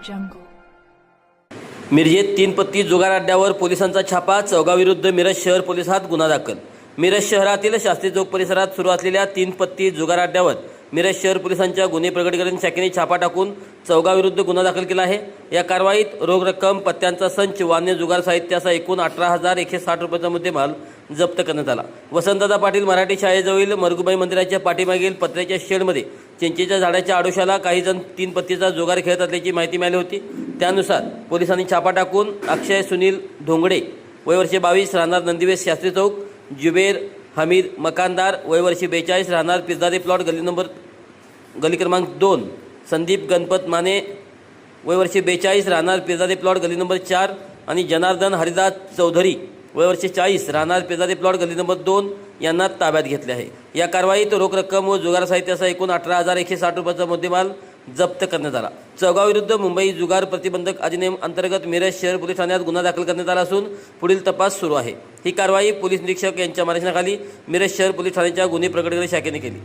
jungle. मिरजेत 3 पत्ती जुगार अड्ड्यावर पोलिसांचा छापा. चौगाविरुद्ध मिरज शहर पोलिसात गुन्हा दाखल. मिरज शहरातील शास्त्री चौक परिसरात सुरू असलेल्या 3 पत्ती जुगार अड्ड्यावर मिरज शहर पोलिसांच्या गुन्हे प्रकटीकरण शाखेने छापा टाकून चौगाविरुद्ध गुन्हा दाखल केला आहे. या कारवाईत रोख रक्कम, पत्त्यांचा संच, वान्य जुगार साहित्याचा एकूण 18,160 रुपयांचा मुद्देमाल जप्त करण्यात आला. वसंतदादा पाटील मराठी शाळेजवळील मरगुबाई मंदिराच्या पाठीमागील पत्र्याच्या शेडमध्ये चिंचेच्या झाडाच्या आडोशाला काही जण 3 पत्तीचा जुगार खेळत असल्याची माहिती मिळाली होती. त्यानुसार पोलिसांनी छापा टाकून अक्षय सुनील धोंगडे वयवर्षे 22 राहणार नंदिवेस शास्त्री चौक, जुबेर हमीद मकानदार वयवर्षे 42 राहणार पिरदादे प्लॉट गली क्रमांक 2, संदीप गणपत माने वयवर्षे 42 राहणार पिरदादे प्लॉट गली नंबर 4 आणि जनार्दन हरिदास चौधरी वयवर्षे 40 राहणार पिरदादे प्लॉट गली नंबर 2 यांना ताब्यात घेतले आहे. या कारवाईत रोख रक्कम व जुगार साहित्याचा एकूण 18,160 रुपयांचा मुद्देमाल जप्त करण्यात आला. चौगाविरुद्ध मुंबई जुगार प्रतिबंधक अधिनियम अंतर्गत मिरज शहर पोलीस ठाण्यात गुन्हा दाखल करण्यात आला असून पुढील तपास सुरू आहे. ही कारवाई पोलीस निरीक्षक यांच्या मार्गदर्शनाखाली मिरज शहर पोलीस ठाण्याच्या गुन्हे प्रकटीकरण शाखेने केली.